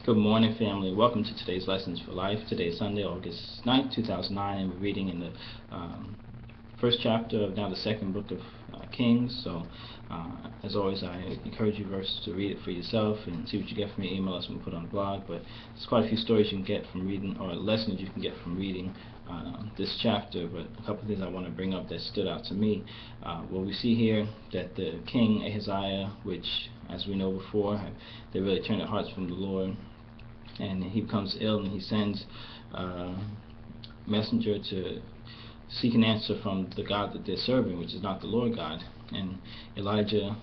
Good morning, family. Welcome to today's Lessons for Life. Today is Sunday, August 9th, 2009, and we're reading in the first chapter of now the second book of Kings. So, as always, I encourage you to read it for yourself and see what you get from your email us when we put on the blog. But there's quite a few stories you can get from reading, or lessons you can get from reading this chapter. But a couple of things I want to bring up that stood out to me. Well, we see here that the king Ahaziah, which, as we know before, they really turned their hearts from the Lord, and he becomes ill, and he sends a messenger to seek an answer from the God that they're serving, which is not the Lord God. And Elijah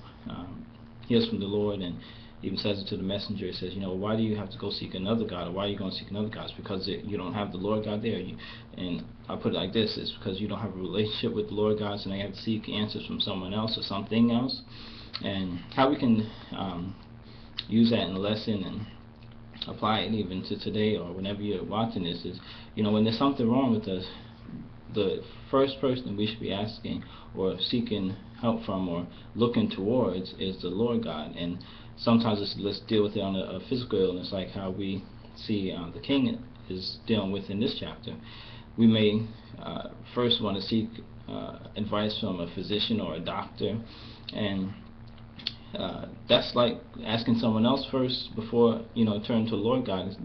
hears from the Lord and even says it to the messenger. He says, why do you have to go seek another God, or why are you going to seek another God? It's because you don't have the Lord God there. And I'll put it like this: it's because you don't have a relationship with the Lord God, so now you have to seek answers from someone else or something else. And how we can use that in a lesson and apply it even to today or whenever you're watching this is, when there's something wrong with us, the first person we should be asking or seeking help from or looking towards is the Lord God. And sometimes let's deal with it on a physical illness, like how we see the king is dealing with in this chapter. We may first want to seek advice from a physician or a doctor, and that's like asking someone else first before turn to the Lord God.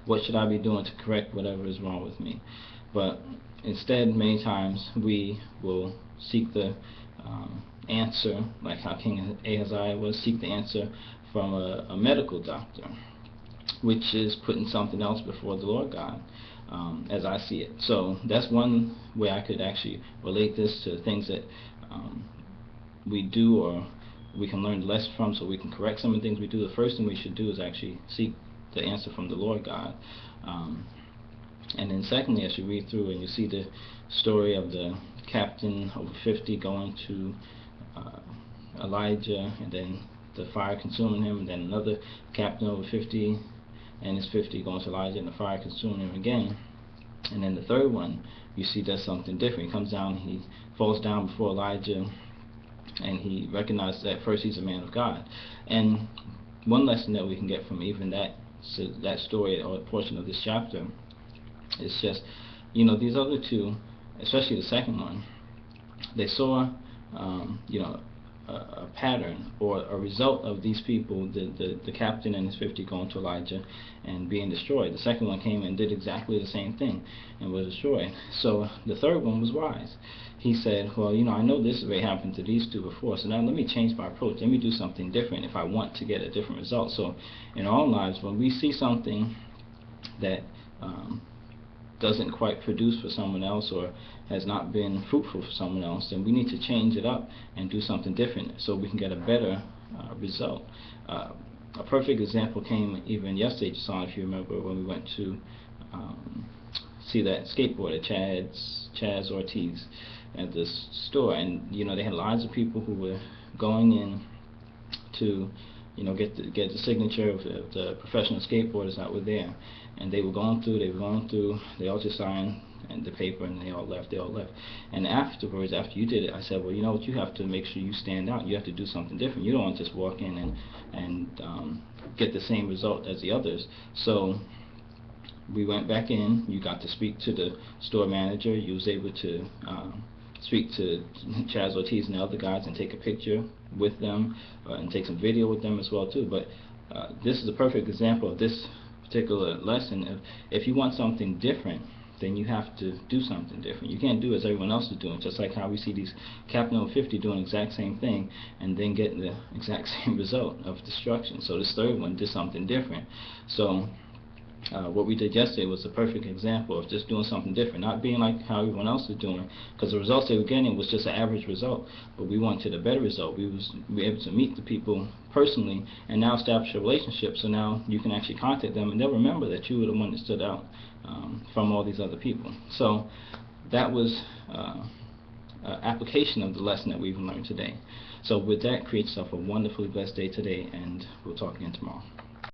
What should I be doing to correct whatever is wrong with me? But instead, many times we will seek the answer, like how King Ahaziah was, seek the answer from a medical doctor, which is putting something else before the Lord God, as I see it. So that's one way I could actually relate this to things that we do, or we can learn less from, so we can correct some of the things we do. The first thing we should do is actually seek the answer from the Lord God. And then secondly, as you read through and you see the story of the captain over 50 going to Elijah, and then the fire consuming him, and then another captain over 50 and his 50 going to Elijah and the fire consuming him again. And then the third one, you see, does something different. He comes down, he falls down before Elijah, and he recognizes that first he's a man of God. And one lesson that we can get from even that story or portion of this chapter is just, these other two, especially the second one, they saw a pattern or a result of these people, the captain and his 50 going to Elijah and being destroyed. The second one came and did exactly the same thing and was destroyed. So the third one was wise. He said, well, I know this already happened to these two before, so now let me change my approach. Let me do something different if I want to get a different result. So in our own lives, when we see something that doesn't quite produce for someone else or has not been fruitful for someone else, then we need to change it up and do something different so we can get a better result. A perfect example came even yesterday, Jason, if you remember, when we went to see that skateboarder, Chaz Ortiz, at the store, and they had lines of people who were going in to get the signature of the professional skateboarders that were there, and they were going through, they all just signed and the paper, and they all left. And afterwards, after you did it, I said, well, you know what, you have to make sure you stand out. You have to do something different. You don't want to just walk in and get the same result as the others. So we went back in. You got to speak to the store manager. You was able to speak to Chaz Ortiz and the other guys and take a picture with them and take some video with them as well too. But this is a perfect example of this particular lesson. If you want something different, then you have to do something different. You can't do as everyone else is doing, just like how we see these Captain over 50 doing the exact same thing and then getting the exact same result of destruction. So this third one did something different. So what we did yesterday was a perfect example of just doing something different, not being like how everyone else is doing, because the results they were getting was just an average result, but we wanted a better result. We were able to meet the people personally and now establish a relationship, so now you can actually contact them and they'll remember that you were the one that stood out from all these other people. So that was application of the lesson that we've learned today. So with that, create yourself a wonderfully blessed day today, and we'll talk again tomorrow.